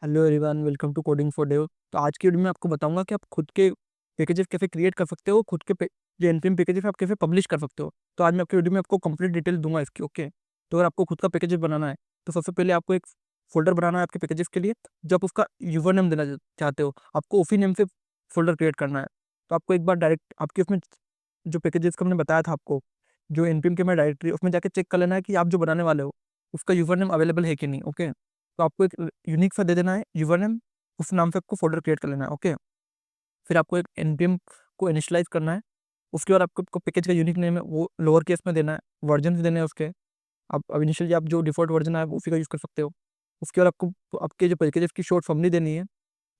Hello everyone, welcome to coding for Dev. तो आज की वीडियो में आपको बताऊंगा कि आप खुद के पैकेजेस कैसे क्रिएट कर सकते हो, खुद के जो एनपीएम पैकेजेस आप कैसे पब्लिश कर सकते हो। तो आज मैं आपकी वीडियो में आपको कंप्लीट डिटेल दूंगा इसकी। ओके, तो अगर आपको खुद का पैकेजेस बनाना है तो सबसे पहले आपको एक फोल्डर बनाना है आपके पैकेजेस के लिए। जो आप उसका यूजर नेम देना चाहते हो, आपको उसी नेम से फोल्डर क्रिएट करना है। तो आपको एक बार डायरेक्ट आपके उसमें जो पैकेजेस का मैंने बताया था आपको, जो एनपीएम के मैं डायरेक्टरी, उसमें जाके चेक कर लेना है कि आप जो बनाने वाले हो उसका यूजर नेम अवेलेबल है कि नहीं। ओके, तो आपको एक यूनिक सा दे देना है यूजर नेम, उस नाम से आपको फोल्डर क्रिएट कर लेना है। ओके, फिर आपको एक एनपीएम को इनिशियलाइज करना है। उसके बाद आपको पैकेज का यूनिक नेम है वो लोअर केस में देना है, वर्जन देने हैं उसके। अब इनिशियली आप जो डिफॉल्ट वर्जन है उसी का यूज़ कर सकते हो। उसके बाद आपको आपके जो पैकेज की शॉर्ट फॉर्मली देनी है।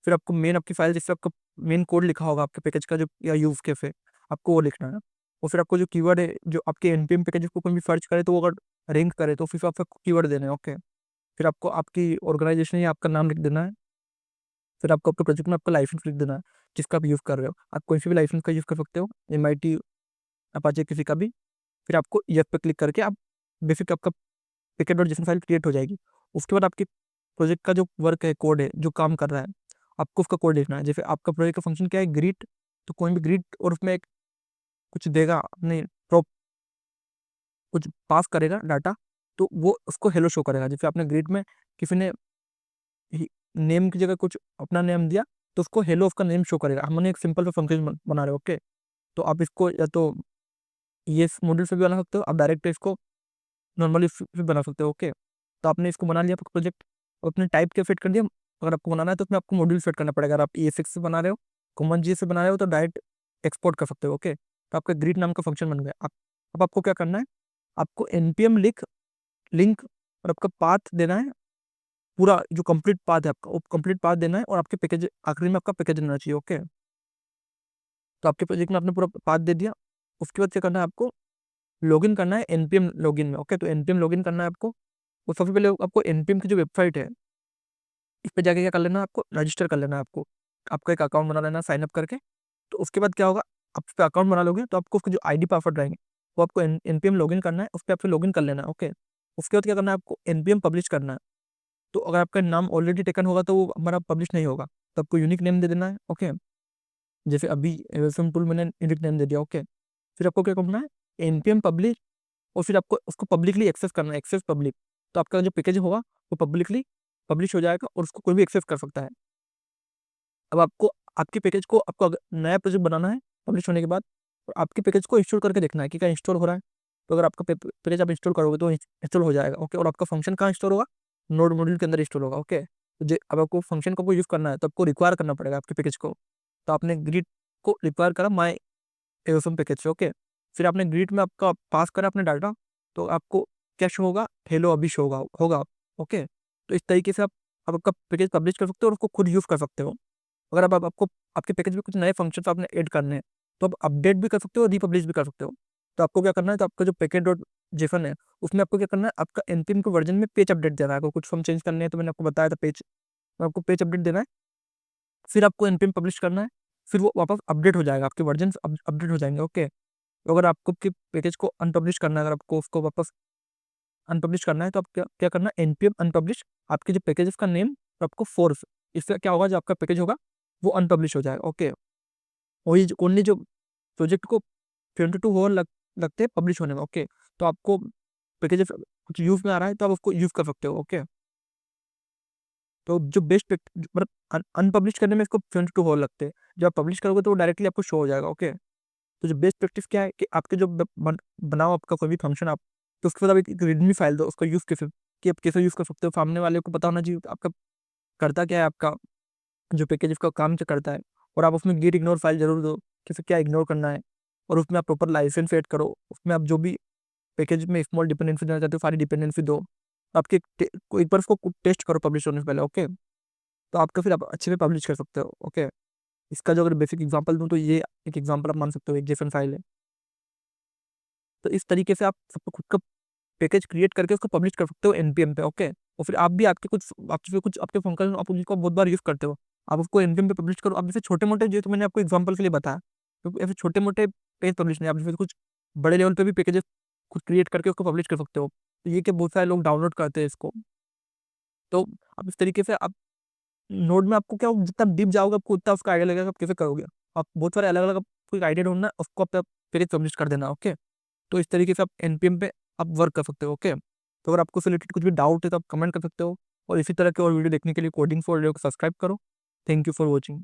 फिर आपको मेन आपकी फाइल जिससे आपका मेन कोड लिखा होगा आपके पैकेज का जो या यूज़ केस है, आपको वो लिखना है। और फिर आपको जो कीवर्ड है जो आपके एनपीएम पैकेज को कोई भी सर्च करे तो वो अगर रैंक करे तो फिर आपको कीवर्ड देना है। ओके, फिर आपको आपकी ऑर्गेनाइजेशन या आपका नाम लिख देना है। फिर आपको आपके प्रोजेक्ट में आपका लाइसेंस लिख देना है जिसका आप यूज़ कर रहे हो। आप कोई सी भी लाइसेंस का यूज़ कर सकते हो, MIT, अपाचे, किसी का भी। फिर आपको यस पे क्लिक करके आप बेसिक आपका packet dot JSON file create हो जाएगी। उसके बाद आपके प्रोजेक्ट का जो वर्क है, कोड है जो काम कर रहा है, आपको उसका कोड लिखना है। जैसे आपका प्रोजेक्ट का फंक्शन क्या है, ग्रीट। तो कोई भी ग्रीट और उसमें एक कुछ देगा अपने प्रॉप, कुछ पास करेगा डाटा, तो वो उसको हेलो शो करेगा। जैसे आपने ग्रीट में किसी ने नेम की जगह कुछ अपना नेम दिया तो उसको हेलो उसका नेम शो करेगा। हमने एक सिंपल सा फंक्शन बना रहे हो। ओके, तो आप इसको या तो ये मॉड्यूल से भी बना सकते हो, आप डायरेक्ट इसको नॉर्मली भी बना सकते हो। ओके, तो आपने इसको बना लिया प्रोजेक्ट और अपने टाइप के फिट कर दिया। अगर आपको बनाना है तो उसमें आपको मॉड्यूल सेट करना पड़ेगा। अगर आप ES6 से बना रहे हो, कॉमन जी से बना रहे हो तो डायरेक्ट एक्सपोर्ट कर सकते हो। ओके, तो आपका ग्रीट नाम का फंक्शन बन गया। अब आपको क्या करना है, आपको npm लिंक और आपका पाथ देना है। पूरा जो कंप्लीट पाथ है आपका, वो कंप्लीट पाथ देना है और आपके पैकेज आखिरी में आपका पैकेज रहना चाहिए। ओके, तो आपके प्रोजेक्ट में आपने पूरा पाथ दे दिया। उसके बाद क्या करना है, आपको लॉगिन करना है npm लॉगिन में। ओके, तो npm लॉगिन करना है आपको। वो सबसे पहले आपको npm की जो वेबसाइट है इस पे जाके क्या कर लेना है, आपको रजिस्टर कर लेना है। आपका एक अकाउंट बना लेना साइन अप करके। तो उसके बाद क्या होगा, आप उस पर अकाउंट बना लोगे तो आपको उसके जो ID पासवर्ड रहेंगे वो आपको npm लॉगिन करना है, उस पर आपको लॉगिन कर लेना है। ओके, उसके बाद क्या करना है, आपको npm पब्लिश करना है। तो अगर आपका नाम ऑलरेडी टेकन होगा तो वो हमारा पब्लिश नहीं होगा, तो आपको यूनिक नेम दे देना है। ओके, जैसे अभी एवसम टूल मैंने यूनिक नेम दे दिया। ओके, फिर आपको क्या करना है, npm पब्लिश, और फिर आपको उसको पब्लिकली एक्सेस करना है, एक्सेस पब्लिक। तो आपका जो पैकेज होगा वो पब्लिकली पब्लिश हो जाएगा और उसको कोई भी एक्सेस कर सकता है। अब आपको आपके पैकेज को, आपको अगर नया प्रोजेक्ट बनाना है पब्लिश होने के बाद, और आपके पैकेज को इंस्टॉल करके देखना है कि क्या इंस्टॉल हो रहा है। तो अगर आपका पैकेज आप इंस्टॉल करोगे तो इंस्टॉल हो जाएगा। ओके, और आपका फंक्शन कहाँ इंस्टॉल होगा, नोड मॉड्यूल के अंदर इंस्टॉल होगा। ओके, तो अब आपको फंक्शन को यूज़ करना है तो आपको रिक्वायर करना पड़ेगा आपके पैकेज को। तो आपने ग्रीट को रिक्वायर करा माई एवसम पैकेज से। ओके, फिर आपने ग्रीट में आपका पास करा अपने डाटा, तो आपको क्या शो होगा, हेलो अभी शो होगा। ओके, तो इस तरीके से आप आपका पैकेज पब्लिश कर सकते हो और उसको खुद यूज़ कर सकते हो। अगर आप आपको आपके पैकेज में कुछ नए फंक्शन आपने ऐड करने हैं तो आप अपडेट भी कर सकते हो, रीपब्लिश भी कर सकते हो। तो आपको क्या करना है, तो आपका जो पैकेज डॉट जेसन है उसमें आपको क्या करना है, आपका npm के वर्जन में पेज अपडेट देना है। अगर कुछ फॉर्म चेंज करने हैं तो मैंने आपको बताया था पेज, तो आपको पेज अपडेट देना है। फिर आपको npm पब्लिश करना है, फिर वो वापस अपडेट हो जाएगा, आपके वर्जन अपडेट हो जाएंगे। ओके, तो अगर आपको पैकेज को अनपब्लिश करना है, अगर आपको उसको वापस अनपब्लिश करना है तो आप क्या क्या करना है, npm अनपब्लिश, आपके जो पैकेज का नेम और आपको फोर्स। इससे क्या होगा, जो आपका पैकेज होगा वो अनपब्लिश हो जाएगा। ओके, वही ओनली जो प्रोजेक्ट को 22 होवर लगते हैं पब्लिश होने में। ओके, तो आपको पैकेज कुछ यूज में आ रहा है तो आप उसको यूज कर सकते हो। ओके, तो जो बेस्ट मतलब अनपब्लिश करने में इसको 22 होवर लगते हैं, जब आप पब्लिश करोगे तो वो डायरेक्टली आपको शो हो जाएगा। ओके, तो जो बेस्ट प्रैक्टिस क्या है कि आपके जो बनाओ आपका कोई भी फंक्शन आप, तो उसके बाद आप एक रीडमी फाइल दो, उसका यूज कैसे कि आप कैसे यूज कर सकते हो, सामने वाले को पता होना चाहिए आपका करता क्या है, आपका जो पैकेज का काम से करता है। और आप उसमें गेट इग्नोर फाइल जरूर दो, कैसे क्या इग्नोर करना है। और उसमें आप प्रॉपर लाइसेंस ऐड करो, उसमें आप जो भी पैकेज में स्मॉल डिपेंडेंसी देना चाहते हो सारी डिपेंडेंसी दो। आपके एक बार उसको टेस्ट करो पब्लिश होने से पहले। ओके, तो आपका फिर आप अच्छे से पब्लिश कर सकते हो। ओके, इसका जो अगर बेसिक एग्जांपल दूं तो ये एक एग्जांपल आप मान सकते हो, एक जेसन फाइल है। तो इस तरीके से आप सबको खुद का पैकेज क्रिएट करके उसको पब्लिश कर सकते हो npm पे। ओके, और फिर आप भी आपके कुछ आपके फंक्शन आप उनको बहुत बार यूज करते हो, आप उसको npm पे पब्लिश करो। अब जैसे छोटे मोटे जो तो मैंने आपको एग्जांपल के लिए बताया, तो ऐसे छोटे मोटे पेज पब्लिश नहीं, आप जैसे कुछ बड़े लेवल पे भी पैकेजेस खुद क्रिएट करके उसको पब्लिश कर सकते हो। तो ये कि बहुत सारे लोग डाउनलोड करते हैं इसको। तो आप इस तरीके से आप नोड में आपको क्या होगा, जितना डीप जाओगे आपको उतना उसका आइडिया लगेगा आप कैसे करोगे। आप बहुत सारे अलग अलग आपको आइडिया ढूंढना है, उसको आप पेज पब्लिश कर देना। ओके, तो इस तरीके से आप एनपीएम पे आप वर्क कर सकते हो। ओके, तो अगर आपको इससे रिलेटेड कुछ भी डाउट है तो आप कमेंट कर सकते हो, और इसी तरह के और वीडियो देखने के लिए कोडिंग फॉर को सब्सक्राइब करो। Thank you for watching.